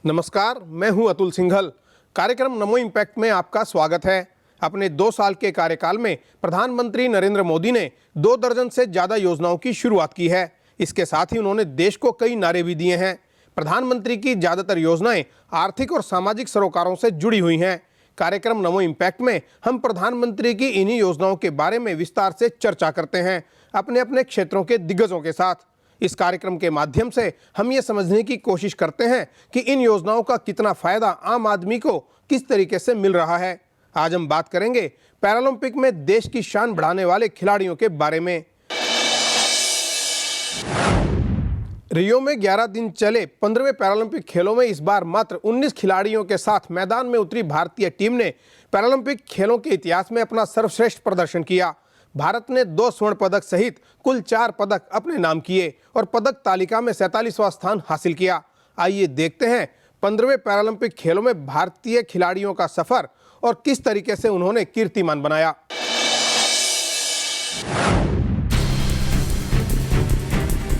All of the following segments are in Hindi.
नमस्कार, मैं हूं अतुल सिंघल। कार्यक्रम नमो इम्पैक्ट में आपका स्वागत है। अपने 2 साल के कार्यकाल में प्रधानमंत्री नरेंद्र मोदी ने 2 दर्जन से ज्यादा योजनाओं की शुरुआत की है। इसके साथ ही उन्होंने देश को कई नारे भी दिए हैं। प्रधानमंत्री की ज्यादातर योजनाएं आर्थिक और सामाजिक सरोकारों से जुड़ी हुई हैं। कार्यक्रम नमो इम्पैक्ट में हम प्रधानमंत्री की इन्हीं योजनाओं के बारे में विस्तार से चर्चा करते हैं अपने अपने क्षेत्रों के दिग्गजों के साथ। इस कार्यक्रम के माध्यम से हम ये समझने की कोशिश करते हैं कि इन योजनाओं का कितना फायदा आम आदमी को किस तरीके से मिल रहा है। आज हम बात करेंगे पैरालंपिक में देश की शान बढ़ाने वाले खिलाड़ियों के बारे में। रियो में 11 दिन चले 15वें पैरालंपिक खेलों में इस बार मात्र 19 खिलाड़ियों के साथ मैदान में उतरी भारतीय टीम ने पैरालंपिक खेलों के इतिहास में अपना सर्वश्रेष्ठ प्रदर्शन किया। भारत ने 2 स्वर्ण पदक सहित कुल 4 पदक अपने नाम किए और पदक तालिका में 47वां स्थान हासिल किया। आइए देखते हैं 15वें पैरालंपिक खेलों में भारतीय खिलाड़ियों का सफर और किस तरीके से उन्होंने कीर्तिमान बनाया।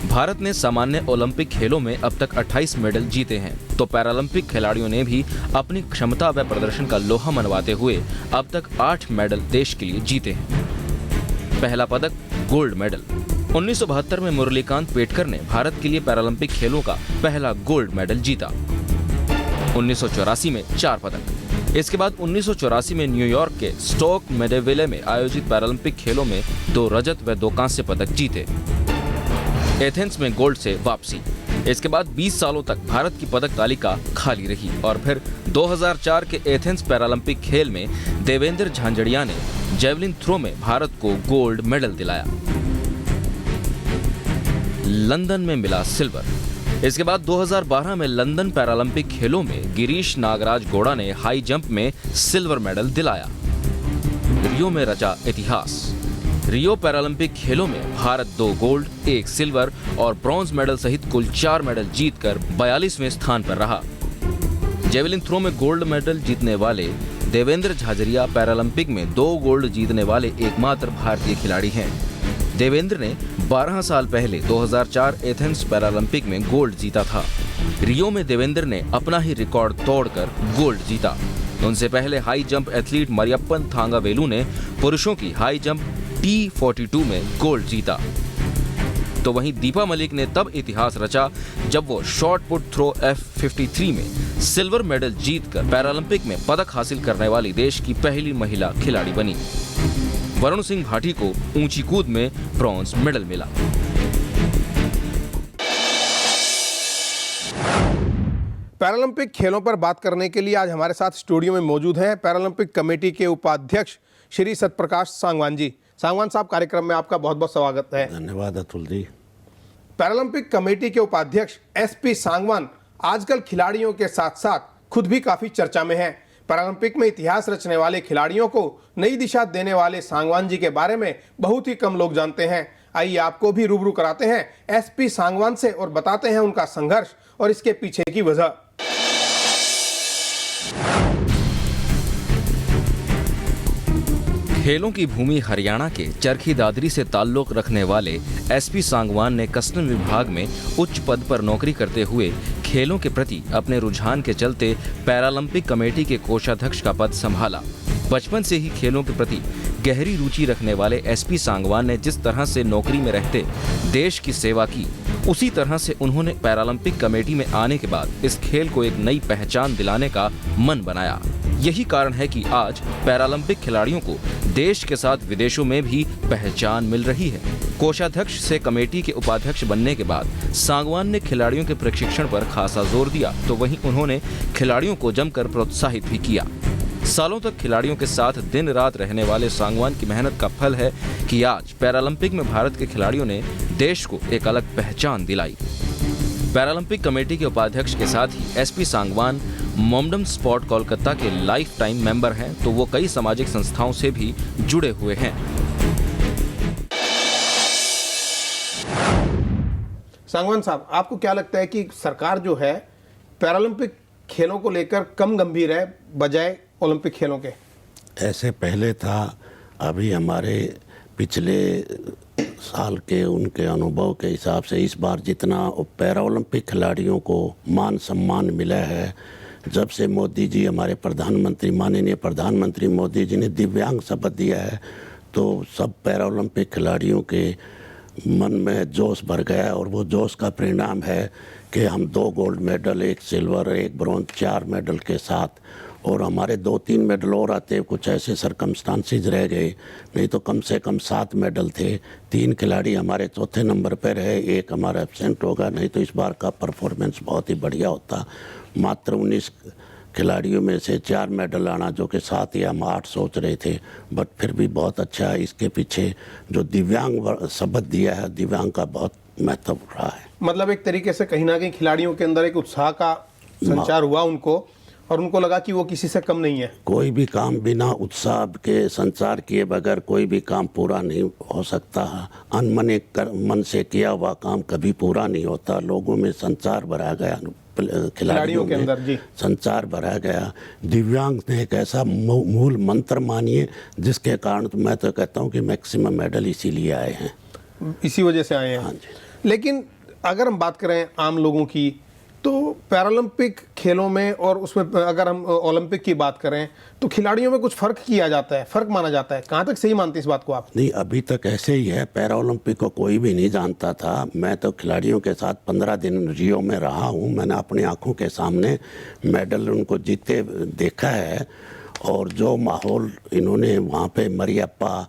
भारत ने सामान्य ओलंपिक खेलों में अब तक 28 मेडल जीते हैं, तो पैरालंपिक खिलाड़ियों ने भी अपनी क्षमता व प्रदर्शन का लोहा मनवाते हुए अब तक 8 मेडल देश के लिए जीते हैं। पहला पदक गोल्ड मेडल। 1972 में मुरलीकांत पेटकर ने भारत के लिए पैरालंपिक खेलों का पहला गोल्ड मेडल जीता। 1984 में 4 पदक। इसके बाद 1984 में न्यूयॉर्क के स्टोक मेडेविले में आयोजित पैरालंपिक खेलों में 2 रजत व 2 कांस्य पदक जीते। एथेंस में गोल्ड से वापसी। इसके बाद 20 सालों तक भारत की पदक तालिका खाली रही और फिर 2004 के एथेंस पैरालंपिक खेल में देवेंद्र झांझड़िया ने जेवलिन थ्रो में भारत को गोल्ड मेडल दिलाया। लंदन में मिला सिल्वर। इसके बाद 2012 में लंदन पैरालंपिक खेलों में गिरीश नागराज गौड़ा ने हाई जंप में सिल्वर मेडल दिलाया। रियो में रचा इतिहास। रियो पैरालंपिक खेलों में भारत 2 गोल्ड, 1 सिल्वर और ब्रॉन्ज मेडल सहित कुल 4 मेडल जीतकर 42वें स्थान पर रहा। जेवलिन थ्रो में गोल्ड मेडल जीतने वाले देवेंद्र झाझड़िया पैरालंपिक में 2 गोल्ड जीतने वाले एकमात्र भारतीय खिलाड़ी हैं। देवेंद्र ने 12 साल पहले 2004 एथेंस पैरालंपिक में गोल्ड जीता था। रियो में देवेंद्र ने अपना ही रिकॉर्ड तोड़कर गोल्ड जीता। उनसे पहले high jump athlete Mariyappan Thangavelu ने पुरुषों की हाई जंप T42 में गोल्ड जीता। तो वहीं दीपा मलिक ने तब इतिहास रचा जब वो शॉट पुट थ्रो F53 में सिल्वर मेडल जीतकर पैरालंपिक में पदक हासिल करने वाली देश की पहली महिला खिलाड़ी बनी। वरुण सिंह भाटी को ऊंची कूद में ब्रॉन्ज मेडल मिला। पैरालंपिक खेलों पर बात करने के लिए आज हमारे साथ स्टूडियो में मौजूद हैं पैरालंपिक कमेटी के उपाध्यक्ष श्री सतप्रकाश सांगवान जी। सांगवान साहब, कार्यक्रम में आपका बहुत बहुत स्वागत है। धन्यवाद अतुल जी। पैरालंपिक कमेटी के उपाध्यक्ष SP सांगवान आजकल खिलाड़ियों के साथ साथ खुद भी काफी चर्चा में हैं। पैरालंपिक में इतिहास रचने वाले खिलाड़ियों को नई दिशा देने वाले सांगवान जी के बारे में बहुत ही कम लोग जानते हैं। आइए आपको भी रूबरू कराते हैं SP सांगवान से और बताते हैं उनका संघर्ष और इसके पीछे की वजह। खेलों की भूमि हरियाणा के चरखी दादरी से ताल्लुक रखने वाले SP सांगवान ने कस्टम विभाग में उच्च पद पर नौकरी करते हुए खेलों के प्रति अपने रुझान के चलते पैरालंपिक कमेटी के कोषाध्यक्ष का पद संभाला। बचपन से ही खेलों के प्रति गहरी रुचि रखने वाले SP सांगवान ने जिस तरह से नौकरी में रहते देश की सेवा की, उसी तरह से उन्होंने पैरालंपिक कमेटी में आने के बाद इस खेल को एक नई पहचान दिलाने का मन बनाया। यही कारण है कि आज पैरालंपिक खिलाड़ियों को देश के साथ विदेशों में भी पहचान मिल रही है। कोषाध्यक्ष से कमेटी के उपाध्यक्ष बनने के बाद सांगवान ने खिलाड़ियों के प्रशिक्षण पर खासा जोर दिया, तो वहीं उन्होंने खिलाड़ियों को जमकर प्रोत्साहित भी किया। सालों तक खिलाड़ियों के साथ दिन रात रहने वाले सांगवान की मेहनत का फल है कि आज पैरालंपिक में भारत के खिलाड़ियों ने देश को एक अलग पहचान दिलाई। पैरालंपिक कमेटी के उपाध्यक्ष के साथ ही SP सांगवान मोमडन स्पोर्ट कोलकाता के लाइफ टाइम मेंबर हैं, तो वो कई सामाजिक संस्थाओं से भी जुड़े हुए हैं। सांगवान साहब, आपको क्या लगता है कि सरकार जो है पैरालंपिक खेलों को लेकर कम गंभीर है बजाय ओलंपिक खेलों के? ऐसे पहले था, अभी हमारे पिछले साल के उनके अनुभव के हिसाब से इस बार जितना पैरा ओलंपिक खिलाड़ियों को मान सम्मान मिला है, जब से मोदी जी हमारे प्रधानमंत्री, माननीय प्रधानमंत्री मोदी जी ने दिव्यांग शपथ दिया है, तो सब पैरा ओलंपिक खिलाड़ियों के मन में जोश भर गया। और वो जोश का परिणाम है कि हम 2 gold medal, 1 silver, 1 bronze, 4 medal के साथ, और हमारे 2-3 मेडल और आते, कुछ ऐसे सरकमस्टांसिस रह गए, नहीं तो कम से कम 7 मेडल थे। 3 खिलाड़ी हमारे चौथे नंबर पर रहे, 1 हमारा एब्सेंट होगा, नहीं तो इस बार का परफॉर्मेंस बहुत ही बढ़िया होता। मात्र 19 खिलाड़ियों में से 4 मेडल आना, जो कि 7 या 8 सोच रहे थे, बट फिर भी बहुत अच्छा है। इसके पीछे जो दिव्यांग शपथ दिया है, दिव्यांग का बहुत महत्व रहा है। मतलब एक तरीके से कहीं ना कहीं खिलाड़ियों के अंदर एक उत्साह का संचार हुआ उनको, और उनको लगा कि वो किसी से कम नहीं है। कोई भी काम बिना उत्साह के संचार किए बगैर कोई भी काम पूरा नहीं हो सकता। अनमने मन से किया हुआ काम कभी पूरा नहीं होता। लोगों में संचार भरा गया, खिलाड़ियों के अंदर जी संचार भरा गया। दिव्यांग ने एक ऐसा मूल मंत्र मानिए जिसके कारण तो मैं तो कहता हूँ कि मैक्सिमम मेडल इसीलिए आए हैं, इसी वजह से आए हैं। हाँ जी। लेकिन अगर हम बात करें आम लोगों की, तो पैरालंपिक खेलों में और उसमें अगर हम ओलंपिक की बात करें तो खिलाड़ियों में कुछ फर्क किया जाता है, फर्क माना जाता है। कहाँ तक सही मानते हैं इस बात को आप? नहीं, अभी तक ऐसे ही है। पैरा ओलंपिक को कोई भी नहीं जानता था। मैं तो खिलाड़ियों के साथ 15 दिन रियो में रहा हूँ। मैंने अपनी आंखों के सामने मेडल उनको जीते देखा है, और जो माहौल इन्होंने वहाँ पे मरियप्पा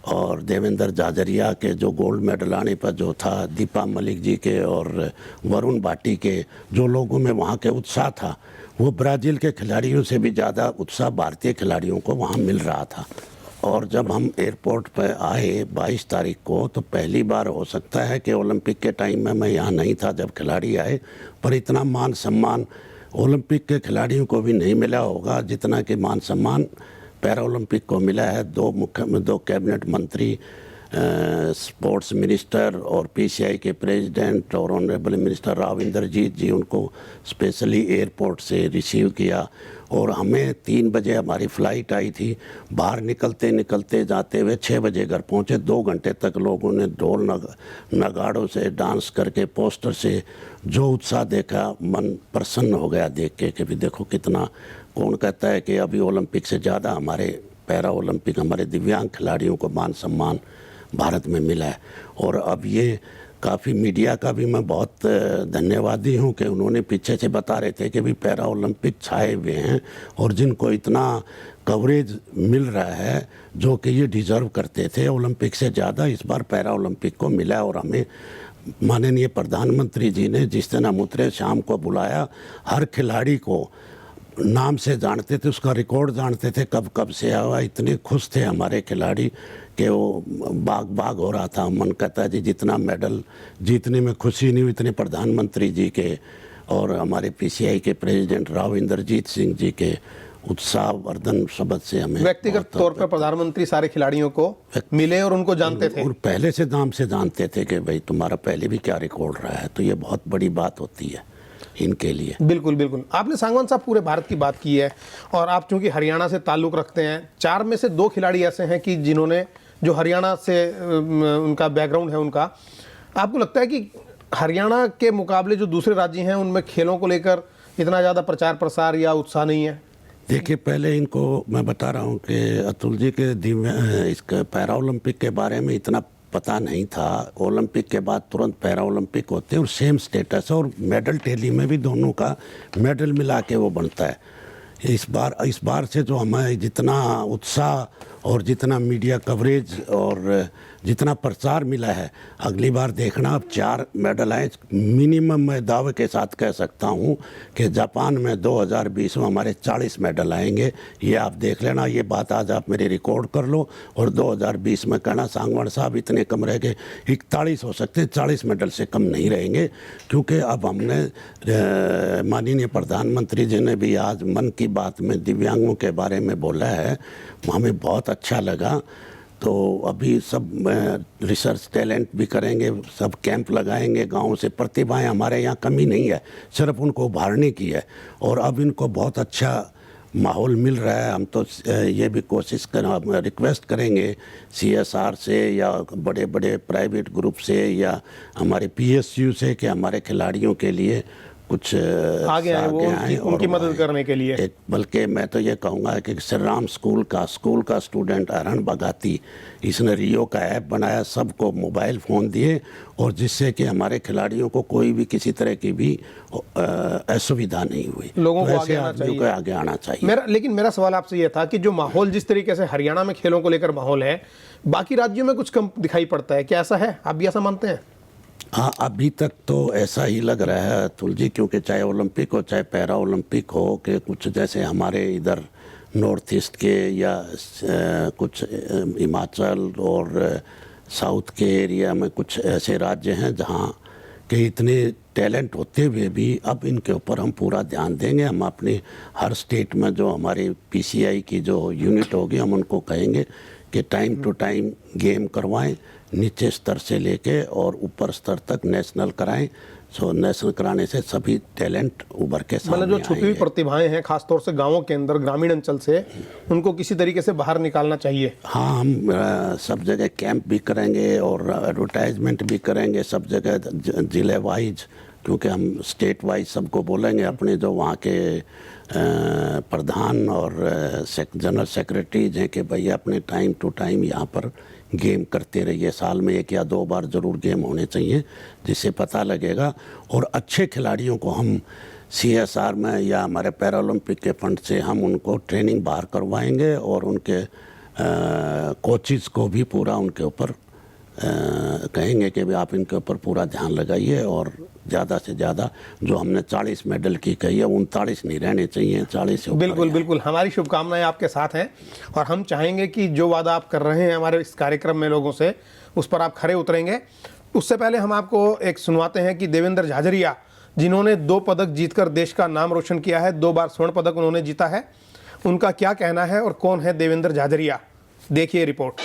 और देवेंद्र जाजरिया के जो गोल्ड मेडल आने पर जो था, दीपा मलिक जी के और वरुण भाटी के, जो लोगों में वहाँ के उत्साह था, वो ब्राज़ील के खिलाड़ियों से भी ज़्यादा उत्साह भारतीय खिलाड़ियों को वहाँ मिल रहा था। और जब हम एयरपोर्ट पर आए 22 तारीख को, तो पहली बार हो सकता है कि ओलंपिक के टाइम में मैं यहाँ नहीं था जब खिलाड़ी आए, पर इतना मान सम्मान ओलंपिक के खिलाड़ियों को भी नहीं मिला होगा जितना कि मान सम्मान पैरा ओलंपिक को मिला है। 2 कैबिनेट मंत्री, स्पोर्ट्स मिनिस्टर और पीसीआई के प्रेसिडेंट और ऑनरेबल मिनिस्टर राव इंद्रजीत जी उनको स्पेशली एयरपोर्ट से रिसीव किया, और हमें 3 बजे हमारी फ़्लाइट आई थी। बाहर निकलते निकलते जाते हुए 6 बजे घर पहुँचे। 2 घंटे तक लोगों ने ढोल नगाड़ों से डांस करके, पोस्टर से जो उत्साह देखा, मन प्रसन्न हो गया देख के कि भी देखो कितना, कौन कहता है कि अभी ओलंपिक से ज़्यादा हमारे पैरा ओलंपिक, हमारे दिव्यांग खिलाड़ियों को मान सम्मान भारत में मिला है। और अब ये काफ़ी मीडिया का भी मैं बहुत धन्यवादी हूँ कि उन्होंने पीछे से बता रहे थे कि भी पैरा ओलंपिक छाए हुए हैं और जिनको इतना कवरेज मिल रहा है जो कि ये डिज़र्व करते थे। ओलंपिक से ज़्यादा इस बार पैरा ओलंपिक को मिला है। और हमें माननीय प्रधानमंत्री जी ने जिस दिन हम उतरे शाम को बुलाया, हर खिलाड़ी को नाम से जानते थे, उसका रिकॉर्ड जानते थे, कब कब से आया। इतने खुश थे हमारे खिलाड़ी कि वो बाग हो रहा था। मन कहता है जी जितना मेडल जीतने में खुशी नहीं हुई, इतने प्रधानमंत्री जी के और हमारे पीसीआई के प्रेसिडेंट राव इंद्रजीत सिंह जी के उत्साह वर्धन शब्द से हमें व्यक्तिगत तौर पर प्रधानमंत्री सारे खिलाड़ियों को मिले और उनको जानते थे, और पहले से नाम से जानते थे कि भाई तुम्हारा पहले भी क्या रिकॉर्ड रहा है। तो ये बहुत बड़ी बात होती है इनके लिए। बिल्कुल बिल्कुल। आपने सांगवान साहब पूरे भारत की बात की है, और आप चूंकि हरियाणा से ताल्लुक़ रखते हैं, 4 में से 2 खिलाड़ी ऐसे हैं कि जिन्होंने, जो हरियाणा से उनका बैकग्राउंड है उनका, आपको लगता है कि हरियाणा के मुकाबले जो दूसरे राज्य हैं उनमें खेलों को लेकर इतना ज़्यादा प्रचार प्रसार या उत्साह नहीं है? देखिए, पहले इनको मैं बता रहा हूँ कि अतुल जी के इसके पैरा ओलंपिक के बारे में इतना पता नहीं था। ओलंपिक के बाद तुरंत पैरा ओलंपिक होते हैं और सेम स्टेटस है, और मेडल टैली में भी दोनों का मेडल मिला के वो बनता है। इस बार से जो हमें जितना उत्साह और जितना मीडिया कवरेज और जितना प्रचार मिला है, अगली बार देखना अब 4 मेडल आए मिनिमम। मैं दावे के साथ कह सकता हूँ कि जापान में 2020 में हमारे 40 मेडल आएंगे। ये आप देख लेना, ये बात आज आप मेरी रिकॉर्ड कर लो, और 2020 में कहना सांगवान साहब इतने कम रह गए, 41 हो सकते, 40 मेडल से कम नहीं रहेंगे। क्योंकि अब हमने माननीय प्रधानमंत्री जी ने भी आज मन की बात में दिव्यांगों के बारे में बोला है, हमें बहुत अच्छा लगा। तो अभी सब रिसर्च टैलेंट भी करेंगे, सब कैंप लगाएंगे, गांव से प्रतिभाएं हमारे यहाँ कमी नहीं है, सिर्फ उनको उभारने की है। और अब इनको बहुत अच्छा माहौल मिल रहा है। हम तो ये भी कोशिश हम रिक्वेस्ट करेंगे CSR से या बड़े बड़े प्राइवेट ग्रुप से या हमारे PSU से कि हमारे खिलाड़ियों के लिए कुछ आगे आए, वो उनकी मदद करने के लिए। बल्कि मैं तो ये कहूँगा कि श्री राम स्कूल का स्टूडेंट अरण बगाती, इसने रियो का ऐप बनाया, सबको मोबाइल फ़ोन दिए, और जिससे कि हमारे खिलाड़ियों को कोई भी किसी तरह की भी असुविधा नहीं हुई। लोगों तो को ऐसे आगे आना आदमियों को आगे आना चाहिए। लेकिन मेरा सवाल आपसे ये था कि जो माहौल जिस तरीके से हरियाणा में खेलों को लेकर माहौल है, बाकी राज्यों में कुछ कम दिखाई पड़ता है, क्या ऐसा है? आप भी ऐसा मानते हैं? हाँ, अभी तक तो ऐसा ही लग रहा है अतुल जी, क्योंकि चाहे ओलंपिक हो चाहे पैरा ओलंपिक हो, कि कुछ जैसे हमारे इधर नॉर्थ ईस्ट के या कुछ हिमाचल और साउथ के एरिया में कुछ ऐसे राज्य हैं जहाँ के इतने टैलेंट होते हुए भी अब इनके ऊपर हम पूरा ध्यान देंगे। हम अपनी हर स्टेट में जो हमारी PCI की जो यूनिट होगी, हम उनको कहेंगे कि टाइम टू टाइम गेम करवाएं, नीचे स्तर से लेके और ऊपर स्तर तक नेशनल कराएं। सो नेशनल कराने से सभी टैलेंट उभर के सामने मतलब जो छुपी हुई प्रतिभाएं हैं खासतौर से गांवों के अंदर, ग्रामीण अंचल से, उनको किसी तरीके से बाहर निकालना चाहिए। हाँ, हम सब जगह कैंप भी करेंगे और एडवर्टाइजमेंट भी करेंगे सब जगह जिले वाइज, क्योंकि हम स्टेट वाइज सबको बोलेंगे, अपने जो वहाँ के प्रधान और जनरल सेक्रेटरीज हैं कि भैया अपने टाइम टू टाइम यहाँ पर गेम करते रहिए। साल में 1 या 2 बार ज़रूर गेम होने चाहिए, जिससे पता लगेगा। और अच्छे खिलाड़ियों को हम CSR में या हमारे पैरा ओलंपिक के फंड से हम उनको ट्रेनिंग बाहर करवाएंगे और उनके कोचेस को भी पूरा उनके ऊपर कहेंगे कि भी आप इनके ऊपर पूरा ध्यान लगाइए, और ज़्यादा से ज़्यादा जो हमने 40 मेडल की कही है 39 नहीं रहने चाहिए, 40 से ऊपर। बिल्कुल बिल्कुल, हमारी शुभकामनाएं आपके साथ हैं और हम चाहेंगे कि जो वादा आप कर रहे हैं हमारे इस कार्यक्रम में लोगों से, उस पर आप खरे उतरेंगे। उससे पहले हम आपको एक सुनवाते हैं कि देवेंद्र झाझरिया, जिन्होंने 2 पदक जीतकर देश का नाम रोशन किया है, 2 बार स्वर्ण पदक उन्होंने जीता है, उनका क्या कहना है और कौन है देवेंद्र झाझरिया, देखिए रिपोर्ट।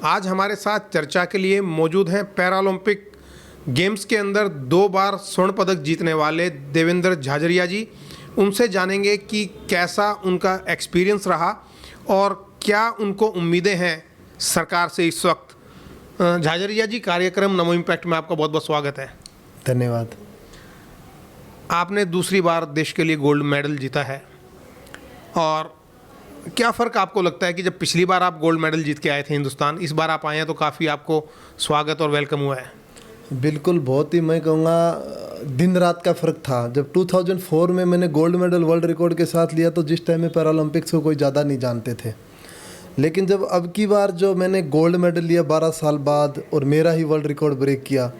आज हमारे साथ चर्चा के लिए मौजूद हैं पैरालंपिक गेम्स के अंदर 2 बार स्वर्ण पदक जीतने वाले देवेंद्र झाझरिया जी। उनसे जानेंगे कि कैसा उनका एक्सपीरियंस रहा और क्या उनको उम्मीदें हैं सरकार से इस वक्त। झाझरिया जी, कार्यक्रम नमो इम्पैक्ट में आपका बहुत बहुत स्वागत है। धन्यवाद। आपने दूसरी बार देश के लिए गोल्ड मेडल जीता है, और क्या फ़र्क आपको लगता है कि जब पिछली बार आप गोल्ड मेडल जीत के आए थे हिंदुस्तान, इस बार आप आए हैं तो काफ़ी आपको स्वागत और वेलकम हुआ है? बिल्कुल, बहुत ही, मैं कहूँगा दिन रात का फ़र्क था। जब 2004 में मैंने गोल्ड मेडल वर्ल्ड रिकॉर्ड के साथ लिया तो जिस टाइम में पैरालंपिक्स को कोई ज़्यादा नहीं जानते थे, लेकिन जब अब की बार जो मैंने गोल्ड मेडल लिया 12 साल बाद और मेरा ही वर्ल्ड रिकॉर्ड ब्रेक किया,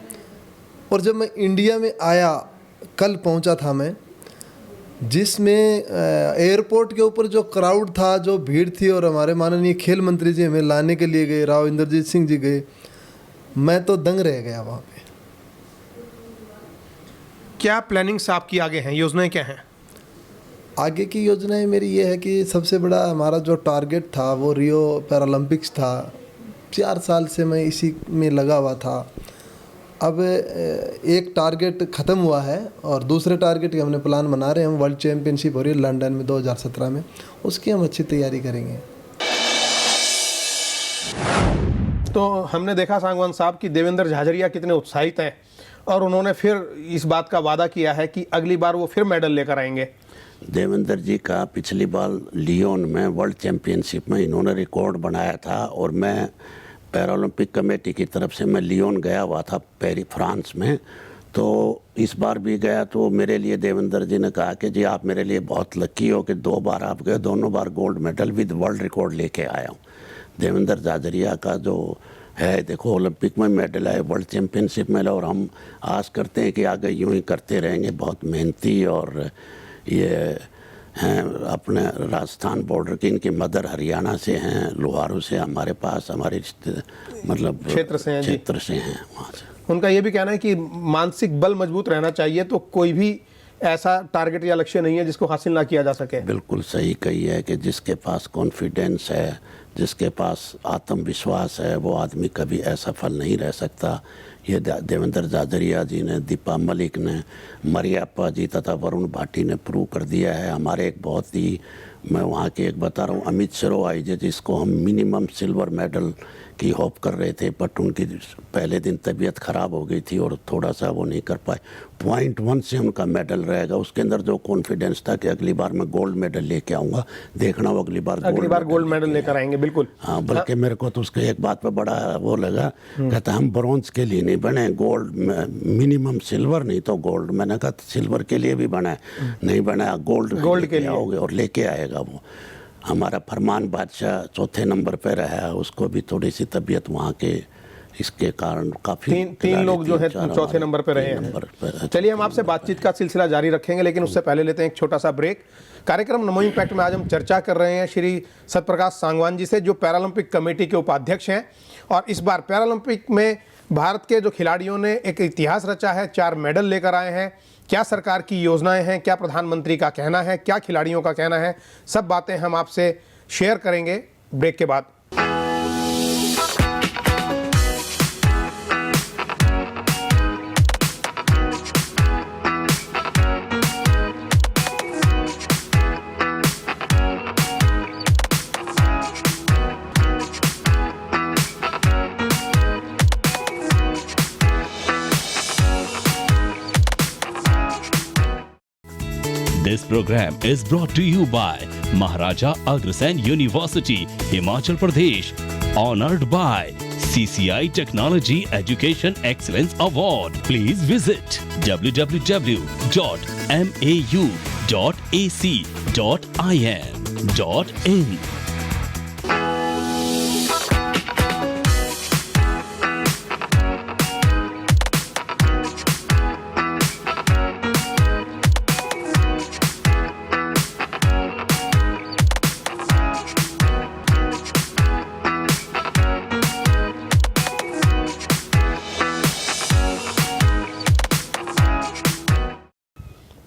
और जब मैं इंडिया में आया, कल पहुँचा था मैं, जिसमें एयरपोर्ट के ऊपर जो क्राउड था, जो भीड़ थी, और हमारे माननीय खेल मंत्री जी हमें लाने के लिए गए, राव इंद्रजीत सिंह जी गए, मैं तो दंग रह गया वहाँ पे। क्या प्लानिंग्स आपकी आगे हैं, योजनाएं क्या हैं? आगे की योजनाएं मेरी ये है कि सबसे बड़ा हमारा जो टारगेट था वो रियो पैरालंपिक्स था। 4 साल से मैं इसी में लगा हुआ था। अब एक टारगेट ख़त्म हुआ है और दूसरे टारगेट की हमने प्लान बना रहे हैं। हम वर्ल्ड चैम्पियनशिप हो रही है लंदन में 2017 में, उसकी हम अच्छी तैयारी करेंगे। तो हमने देखा सांगवान साहब कि देवेंद्र झाझरिया कितने उत्साहित हैं, और उन्होंने फिर इस बात का वादा किया है कि अगली बार वो फिर मेडल लेकर आएंगे। देवेंद्र जी का पिछली बार लियोन में वर्ल्ड चैम्पियनशिप में इन्होंने रिकॉर्ड बनाया था, और मैं पैरालंपिक कमेटी की तरफ से मैं लियोन गया हुआ था फ्रांस में। तो इस बार भी गया तो मेरे लिए देवेंद्र जी ने कहा कि जी आप मेरे लिए बहुत लकी हो कि 2 बार आप गए, दोनों बार gold medal with world record लेके आया हूँ। देवेंद्र झाझरिया का जो है, देखो ओलंपिक में मेडल है, वर्ल्ड चैम्पियनशिप में, और हम आस करते हैं कि आगे यूँ ही करते रहेंगे। बहुत मेहनती और ये हैं अपने राजस्थान बॉर्डर की, इनकी मदर हरियाणा से हैं, लोहारू से हमारे पास, हमारे मतलब क्षेत्र से हैं जी। क्षेत्र से हैं वहाँ से। उनका ये भी कहना है कि मानसिक बल मजबूत रहना चाहिए, तो कोई भी ऐसा टारगेट या लक्ष्य नहीं है जिसको हासिल ना किया जा सके। बिल्कुल सही कही है कि जिसके पास कॉन्फिडेंस है, जिसके पास आत्मविश्वास है, वो आदमी कभी असफल नहीं रह सकता। ये देवेंद्र झाझरिया जी ने, दीपा मलिक ने, मरियाप्पा जी तथा वरुण भाटी ने प्रूव कर दिया है। हमारे एक बहुत ही, मैं वहाँ के एक बता रहा हूँ, अमित सरोवाई जी, जिसको हम मिनिमम सिल्वर मेडल की होप कर रहे थे, बट उनकी पहले दिन तबीयत ख़राब हो गई थी और थोड़ा सा वो नहीं कर पाए। 0.1 से उनका मेडल रहेगा। उसके अंदर जो कॉन्फिडेंस था कि अगली बार मैं गोल्ड मेडल लेके आऊँगा, देखना वो अगली बार गोल्ड मेडल लेकर आएंगे। बिल्कुल। हाँ, बल्कि मेरे को तो उसके एक बात पे बड़ा वो लगा, कहता हम ब्रॉन्ज के लिए नहीं बने, गोल्ड, मिनिमम सिल्वर नहीं तो गोल्ड। मैंने कहा सिल्वर के लिए भी बना है, नहीं बना, गोल्ड के लिए आओगे, और लेके आएगा वो। हमारा फरमान बादशाह चौथे नंबर पे रहा है, उसको भी थोड़ी सी तबीयत वहाँ के इसके कारण काफी तीन लोग जो है चौथे नंबर पे रहे हैं। चलिए हम आपसे बातचीत का सिलसिला जारी रखेंगे, लेकिन उससे पहले लेते हैं एक छोटा सा ब्रेक। कार्यक्रम नमो इम्पैक्ट में आज हम चर्चा कर रहे हैं श्री सत्यप्रकाश सांगवान जी से, जो पैरालंपिक कमेटी के उपाध्यक्ष हैं। और इस बार पैरालंपिक में भारत के जो खिलाड़ियों ने एक इतिहास रचा है, 4 मेडल लेकर आए हैं। क्या सरकार की योजनाएं हैं, क्या प्रधानमंत्री का कहना है, क्या खिलाड़ियों का कहना है, सब बातें हम आपसे शेयर करेंगे ब्रेक के बाद। This program is brought to you by Maharaja Agrasen University, Himachal Pradesh, honored by CCI Technology Education Excellence Award. Please visit www.mau.ac.in.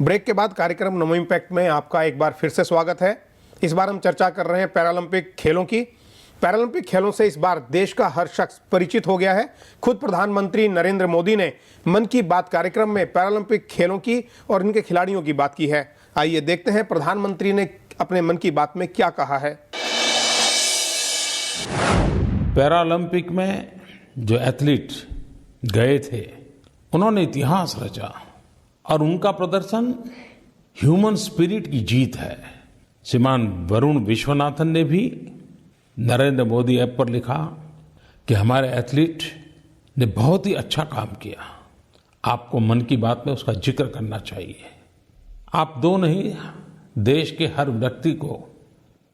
Break के बाद कार्यक्रम नमो इम्पैक्ट में आपका एक बार फिर से स्वागत है। इस बार हम चर्चा कर रहे हैं पैरालंपिक खेलों की। पैरालंपिक खेलों से इस बार देश का हर शख्स परिचित हो गया है। खुद प्रधानमंत्री नरेंद्र मोदी ने मन की बात कार्यक्रम में पैरालंपिक खेलों की और इनके खिलाड़ियों की बात की है। आइए देखते हैं प्रधानमंत्री ने अपने मन की बात में क्या कहा है। पैरालंपिक में जो एथलीट गए थे, उन्होंने इतिहास रचा और उनका प्रदर्शन ह्यूमन स्पिरिट की जीत है। श्रीमान वरुण विश्वनाथन ने भी नरेंद्र मोदी ऐप पर लिखा कि हमारे एथलीट ने बहुत ही अच्छा काम किया, आपको मन की बात में उसका जिक्र करना चाहिए। आप दो नहीं, देश के हर व्यक्ति को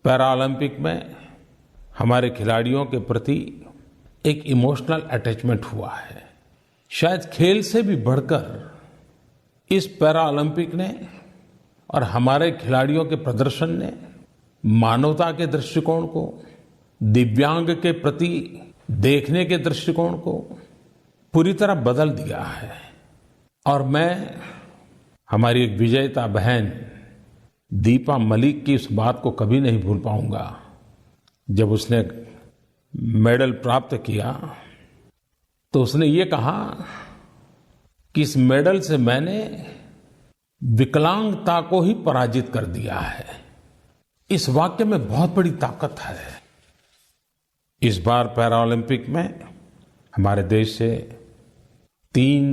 पैरालंपिक में हमारे खिलाड़ियों के प्रति एक इमोशनल अटैचमेंट हुआ है। शायद खेल से भी बढ़कर इस पैरालंपिक ने और हमारे खिलाड़ियों के प्रदर्शन ने मानवता के दृष्टिकोण को, दिव्यांग के प्रति देखने के दृष्टिकोण को पूरी तरह बदल दिया है। और मैं हमारी एक विजेता बहन दीपा मलिक की उस बात को कभी नहीं भूल पाऊंगा। जब उसने मेडल प्राप्त किया तो उसने ये कहा कि इस मेडल से मैंने विकलांगता को ही पराजित कर दिया है। इस वाक्य में बहुत बड़ी ताकत है। इस बार पैरालंपिक में हमारे देश से 3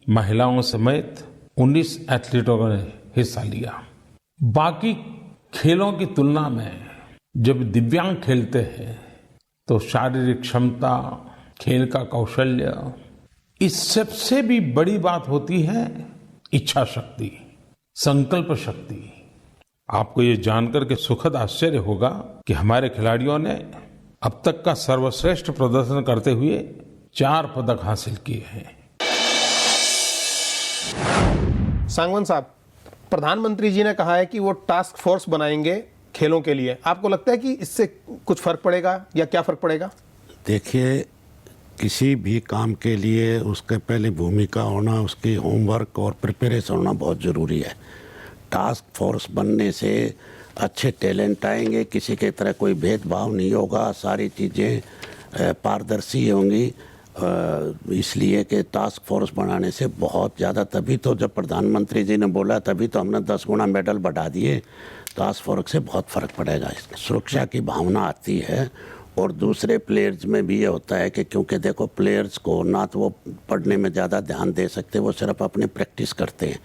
महिलाओं समेत 19 एथलीटों ने हिस्सा लिया। बाकी खेलों की तुलना में जब दिव्यांग खेलते हैं तो शारीरिक क्षमता, खेल का कौशल्य, इस सबसे भी बड़ी बात होती है इच्छा शक्ति, संकल्प शक्ति। आपको ये जानकर के सुखद आश्चर्य होगा कि हमारे खिलाड़ियों ने अब तक का सर्वश्रेष्ठ प्रदर्शन करते हुए 4 पदक हासिल किए हैं। सांगवान साहब, प्रधानमंत्री जी ने कहा है कि वो टास्क फोर्स बनाएंगे खेलों के लिए। आपको लगता है कि इससे कुछ फर्क पड़ेगा या क्या फर्क पड़ेगा? देखिए, किसी भी काम के लिए उसके पहले भूमिका होना, उसकी होमवर्क और प्रिपरेशन होना बहुत ज़रूरी है। टास्क फोर्स बनने से अच्छे टैलेंट आएंगे, किसी के तरह कोई भेदभाव नहीं होगा, सारी चीज़ें पारदर्शी होंगी इसलिए कि टास्क फोर्स बनाने से बहुत ज़्यादा, तभी तो जब प्रधानमंत्री जी ने बोला तभी तो हमने 10 गुना मेडल बढ़ा दिए। टास्क फोर्स से बहुत फ़र्क पड़ेगा, सुरक्षा की भावना आती है। और दूसरे प्लेयर्स में भी ये होता है कि क्योंकि देखो प्लेयर्स को ना तो वो पढ़ने में ज़्यादा ध्यान दे सकते, वो सिर्फ अपनी प्रैक्टिस करते हैं।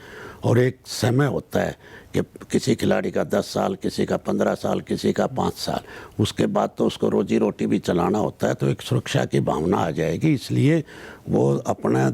और एक समय होता है कि किसी खिलाड़ी का 10 साल, किसी का 15 साल, किसी का 5 साल, उसके बाद तो उसको रोजी रोटी भी चलाना होता है, तो एक सुरक्षा की भावना आ जाएगी। इसलिए वो अपना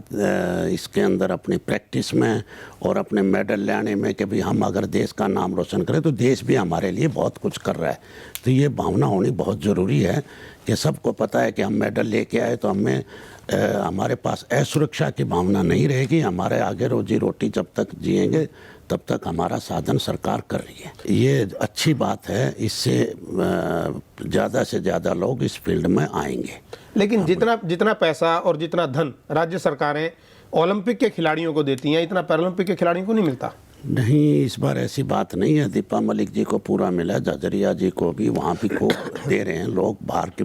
इसके अंदर अपनी प्रैक्टिस में और अपने मेडल लाने में कि भाई हम अगर देश का नाम रोशन करें तो देश भी हमारे लिए बहुत कुछ कर रहा है, तो ये भावना होनी बहुत ज़रूरी है कि सबको पता है कि हम मेडल लेके आए तो हमें हमारे पास असुरक्षा की भावना नहीं रहेगी। हमारे आगे रोजी रोटी जब तक जिएंगे तब तक हमारा साधन सरकार कर रही है, ये अच्छी बात है। इससे ज़्यादा से ज़्यादा लोग इस फील्ड में आएंगे। लेकिन जितना पैसा और जितना धन राज्य सरकारें ओलंपिक के खिलाड़ियों को देती हैं, इतना पैरालंपिक के खिलाड़ियों को नहीं मिलता। नहीं, इस बार ऐसी बात नहीं है। दीपा मलिक जी को पूरा मिला, जजरिया जी को भी, वहाँ भी खूब दे रहे हैं लोग। बाहर के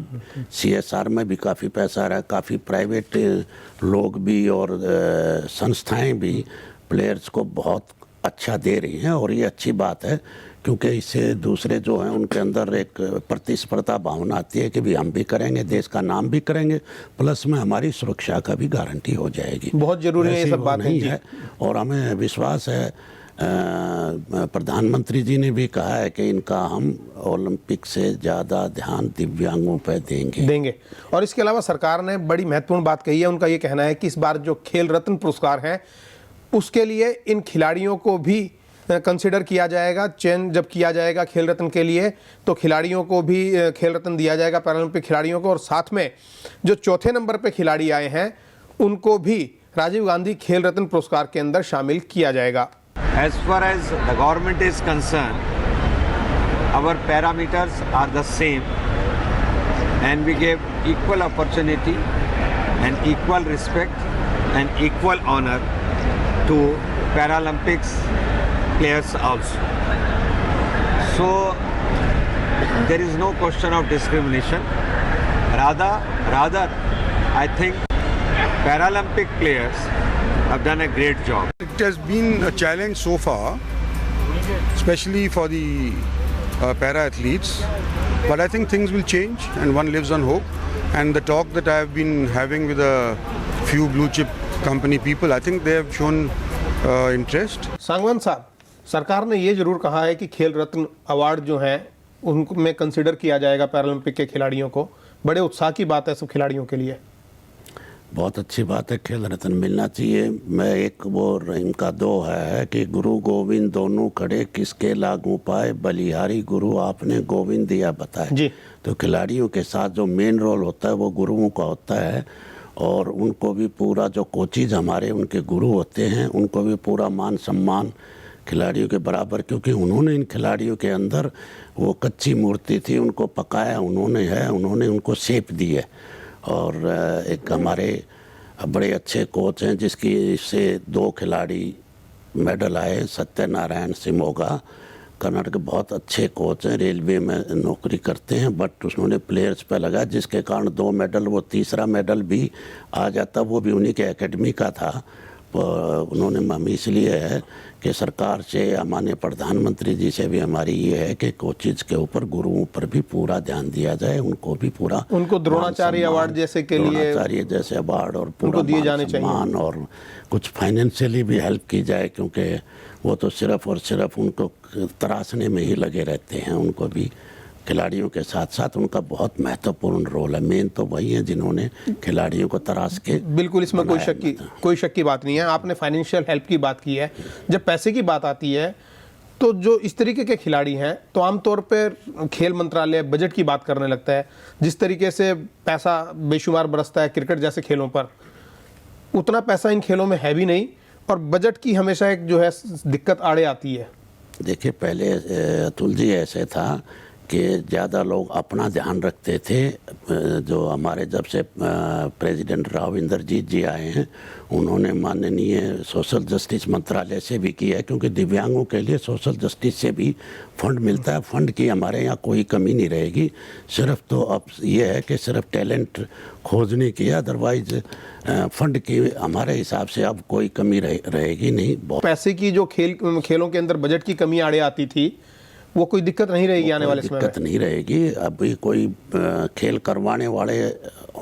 CSR में भी काफ़ी पैसा आ रहा है, काफ़ी प्राइवेट लोग भी और संस्थाएं भी प्लेयर्स को बहुत अच्छा दे रही हैं। और ये अच्छी बात है क्योंकि इससे दूसरे जो हैं उनके अंदर एक प्रतिस्पर्धा भावना आती है कि भी हम भी करेंगे, देश का नाम भी करेंगे, प्लस में हमारी सुरक्षा का भी गारंटी हो जाएगी। बहुत जरूरी है ये सब बातें नहीं है। और हमें विश्वास है, प्रधानमंत्री जी ने भी कहा है कि इनका हम ओलंपिक से ज़्यादा ध्यान दिव्यांगों पर देंगे। और इसके अलावा सरकार ने बड़ी महत्वपूर्ण बात कही है। उनका ये कहना है कि इस बार जो खेल रत्न पुरस्कार हैं उसके लिए इन खिलाड़ियों को भी कंसिडर किया जाएगा। चयन जब किया जाएगा खेल रत्न के लिए तो खिलाड़ियों को भी खेल रत्न दिया जाएगा, पैरालंपिक खिलाड़ियों को। और साथ में जो चौथे नंबर पे खिलाड़ी आए हैं उनको भी राजीव गांधी खेल रत्न पुरस्कार के अंदर शामिल किया जाएगा। As far as the government is concerned, our parameters are the same and we give equal opportunity and equal respect and equal honor to Paralympics players also. So there is no question of discrimination. Rather, I think Paralympic players have done a great job. It has been a challenge so far, especially for the para-athletes. But I think things will change and one lives on hope. And the talk that I have been having with a few blue chip company people, I think they have shown interest. Sangwan साहब, सरकार ने ये जरूर कहा है कि खेल रत्न अवार्ड जो हैं उनमें कंसिडर किया जाएगा पैरालंपिक के खिलाड़ियों को। बड़े उत्साह की बात है सब खिलाड़ियों के लिए। बहुत अच्छी बात है, खेल रत्न मिलना चाहिए। मैं एक वो इनका दोहा है कि गुरु गोविंद दोनों खड़े किसके लागू पाए, बलिहारी गुरु आपने गोविंद दिया बताए जी। तो खिलाड़ियों के साथ जो मेन रोल होता है वो गुरुओं का होता है। और उनको भी पूरा, जो कोचिज हमारे उनके गुरु होते हैं, उनको भी पूरा मान सम्मान खिलाड़ियों के बराबर, क्योंकि उन्होंने इन खिलाड़ियों के अंदर वो कच्ची मूर्ति थी, उनको पकाया उन्होंने उनको शेप दी है। और एक हमारे बड़े अच्छे कोच हैं जिसकी से 2 खिलाड़ी मेडल आए, सत्यनारायण सिमोगा, कर्नाटक के बहुत अच्छे कोच हैं, रेलवे में नौकरी करते हैं, बट उन्होंने प्लेयर्स पे लगा जिसके कारण 2 मेडल, वो तीसरा मेडल भी आ जाता, वो भी उन्हीं के एकेडमी का था। उन्होंने हम इसलिए है कि सरकार से, माननीय प्रधानमंत्री जी से भी हमारी ये है कि कोचिज के ऊपर, गुरुओं पर भी पूरा ध्यान दिया जाए, उनको भी पूरा, उनको द्रोणाचार्य अवार्ड जैसे के लिए, द्रोणाचार्य जैसे अवार्ड और पूरा दिए जाने चाहिए, और कुछ फाइनेंशियली भी हेल्प की जाए, क्योंकि वो तो सिर्फ और सिर्फ उनको तराशने में ही लगे रहते हैं। उनको भी खिलाड़ियों के साथ साथ उनका बहुत महत्वपूर्ण रोल है। मेन तो वही है जिन्होंने खिलाड़ियों को तराश के, बिल्कुल इसमें कोई शक की बात नहीं है। आपने फाइनेंशियल हेल्प की बात की है। जब पैसे की बात आती है तो जो इस तरीके के खिलाड़ी हैं तो आमतौर पर खेल मंत्रालय बजट की बात करने लगता है। जिस तरीके से पैसा बेशुमार बरसता है क्रिकेट जैसे खेलों पर, उतना पैसा इन खेलों में है भी नहीं, और बजट की हमेशा एक जो है दिक्कत आड़े आती है। देखिए, पहले अतुल जी ऐसे था कि ज़्यादा लोग अपना ध्यान रखते थे। जो हमारे जब से प्रेसिडेंट राव इंद्रजीत जी आए हैं, उन्होंने माननीय सोशल जस्टिस मंत्रालय से भी किया है, क्योंकि दिव्यांगों के लिए सोशल जस्टिस से भी फंड मिलता है। फंड की हमारे यहाँ कोई कमी नहीं रहेगी। सिर्फ तो अब ये है कि सिर्फ टैलेंट खोजने की, अदरवाइज फंड की हमारे हिसाब से अब कोई कमी रहेगी नहीं। पैसे की जो खेलों के अंदर बजट की कमी आड़े आती थी, वो कोई दिक्कत नहीं रहेगी आने वाले समय में? दिक्कत नहीं रहेगी। अभी कोई खेल करवाने वाले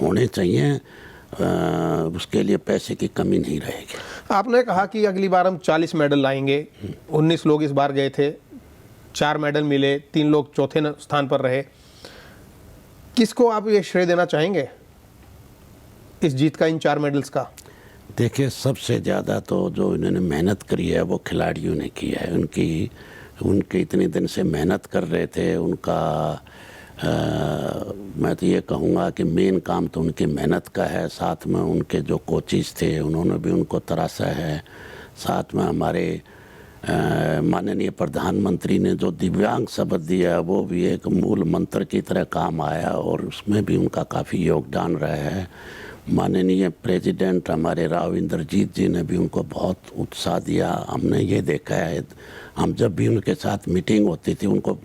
होने चाहिए, उसके लिए पैसे की कमी नहीं रहेगी। आपने कहा कि अगली बार हम 40 मेडल लाएंगे। 19 लोग इस बार गए थे, 4 मेडल मिले, 3 लोग चौथे स्थान पर रहे। किसको आप ये श्रेय देना चाहेंगे इस जीत का, इन 4 मेडल्स का? देखिए, सबसे ज़्यादा तो जो इन्होंने मेहनत करी है वो खिलाड़ियों ने की है। उनके इतने दिन से मेहनत कर रहे थे। उनका मैं तो ये कहूँगा कि मेन काम तो उनकी मेहनत का है। साथ में उनके जो कोचिज थे, उन्होंने भी उनको तराशा है। साथ में हमारे माननीय प्रधानमंत्री ने जो दिव्यांग शब्द दिया, वो भी एक मूल मंत्र की तरह काम आया और उसमें भी उनका काफ़ी योगदान रहा है। माननीय प्रेसिडेंट हमारे राव इंद्रजीत जी ने भी उनको बहुत उत्साह दिया। हमने ये देखा है, हम जब भी उनके साथ मीटिंग होती थी, उनको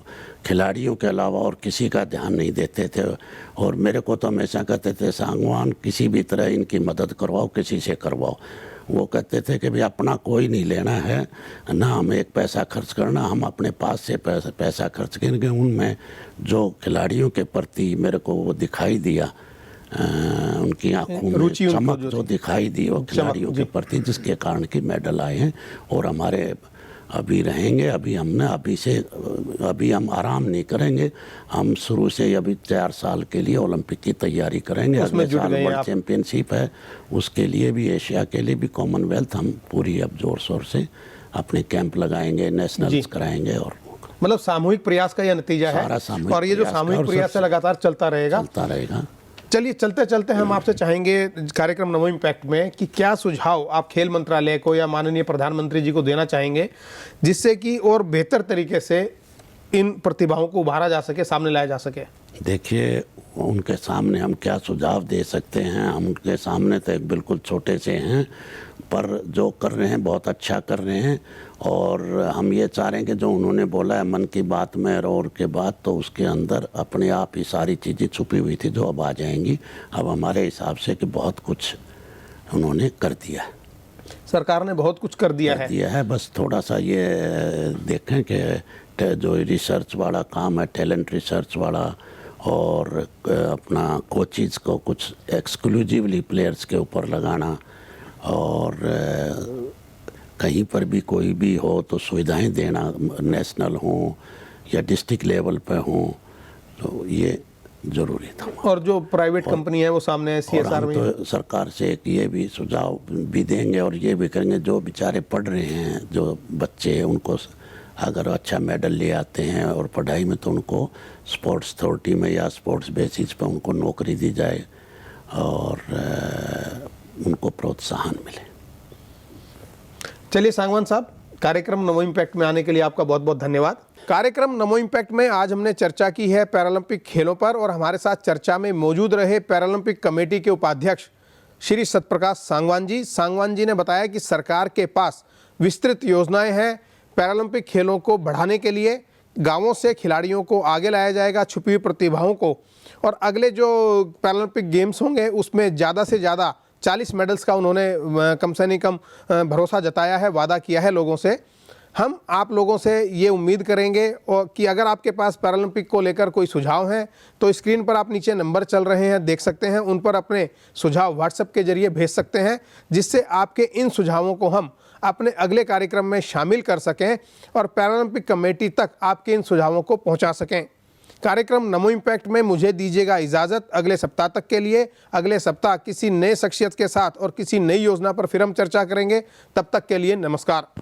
खिलाड़ियों के अलावा और किसी का ध्यान नहीं देते थे। और मेरे को तो हमेशा कहते थे, सांगवान किसी भी तरह इनकी मदद करवाओ, किसी से करवाओ। वो कहते थे कि भाई अपना कोई नहीं लेना है, ना हमें एक पैसा खर्च करना, हम अपने पास से पैसा खर्च करेंगे। उनमें जो खिलाड़ियों के प्रति मेरे को वो दिखाई दिया, उनकी आंखों में चमक जो दिखाई दी वो खिलाड़ियों के प्रति, जिसके कारण कि मेडल आए हैं। और हमारे अभी रहेंगे, अभी हम आराम नहीं करेंगे। हम शुरू से ही अभी 4 साल के लिए ओलंपिक की तैयारी करेंगे। अगले साल वर्ल्ड चैंपियनशिप है, उसके लिए भी, एशिया के लिए भी, कॉमनवेल्थ, हम पूरी अब जोर शोर से अपने कैंप लगाएंगे, नेशनल्स कराएंगे। और मतलब सामूहिक प्रयास का यह नतीजा है, और ये जो सामूहिक प्रयास है लगातार चलता रहेगा। चलिए, चलते चलते हम आपसे चाहेंगे कार्यक्रम नमो इम्पैक्ट में कि क्या सुझाव आप खेल मंत्रालय को या माननीय प्रधानमंत्री जी को देना चाहेंगे, जिससे कि और बेहतर तरीके से इन प्रतिभाओं को उभारा जा सके, सामने लाया जा सके? देखिए, उनके सामने हम क्या सुझाव दे सकते हैं? हम उनके सामने तो एक बिल्कुल छोटे से हैं, पर जो कर रहे हैं बहुत अच्छा कर रहे हैं। और हम ये चाह रहे हैं कि जो उन्होंने बोला है मन की बात में और के बाद, तो उसके अंदर अपने आप ही सारी चीज़ें छुपी हुई थी जो अब आ जाएंगी। अब हमारे हिसाब से कि बहुत कुछ उन्होंने कर दिया है, सरकार ने बहुत कुछ कर दिया है। बस थोड़ा सा ये देखें कि जो रिसर्च वाला काम है, टैलेंट रिसर्च वाला, और अपना कोचिज को कुछ एक्सक्लूसिवली प्लेयर्स के ऊपर लगाना, और कहीं पर भी कोई भी हो तो सुविधाएं देना, नेशनल हो या डिस्ट्रिक्ट लेवल पे हो, तो ये ज़रूरी था। और जो प्राइवेट कंपनी है वो सामने CSR में, तो सरकार से एक ये भी सुझाव भी देंगे और ये भी करेंगे, जो बेचारे पढ़ रहे हैं, जो बच्चे हैं, उनको अगर अच्छा मेडल ले आते हैं और पढ़ाई में, तो उनको स्पोर्ट्स अथॉरिटी में या स्पोर्ट्स बेसिस पर उनको नौकरी दी जाए और उनको प्रोत्साहन मिले। चलिए सांगवान साहब, कार्यक्रम नमो इम्पैक्ट में आने के लिए आपका बहुत बहुत धन्यवाद। कार्यक्रम नमो इम्पैक्ट में आज हमने चर्चा की है पैरालंपिक खेलों पर, और हमारे साथ चर्चा में मौजूद रहे पैरालंपिक कमेटी के उपाध्यक्ष श्री सत्यप्रकाश सांगवान जी। सांगवान जी ने बताया कि सरकार के पास विस्तृत योजनाएं हैं पैरालंपिक खेलों को बढ़ाने के लिए। गांवों से खिलाड़ियों को आगे लाया जाएगा, छुपी हुई प्रतिभाओं को, और अगले जो पैरालंपिक गेम्स होंगे उसमें ज़्यादा से ज़्यादा 40 मेडल्स का उन्होंने कम से कम भरोसा जताया है, वादा किया है लोगों से। हम आप लोगों से ये उम्मीद करेंगे और कि अगर आपके पास पैरालंपिक को लेकर कोई सुझाव हैं तो स्क्रीन पर आप नीचे नंबर चल रहे हैं, देख सकते हैं, उन पर अपने सुझाव व्हाट्सएप के जरिए भेज सकते हैं, जिससे आपके इन सुझावों को हम अपने अगले कार्यक्रम में शामिल कर सकें और पैरालंपिक कमेटी तक आपके इन सुझावों को पहुंचा सकें। कार्यक्रम नमो इम्पैक्ट में मुझे दीजिएगा इजाज़त अगले सप्ताह तक के लिए। अगले सप्ताह किसी नए शख्सियत के साथ और किसी नई योजना पर फिर हम चर्चा करेंगे। तब तक के लिए नमस्कार।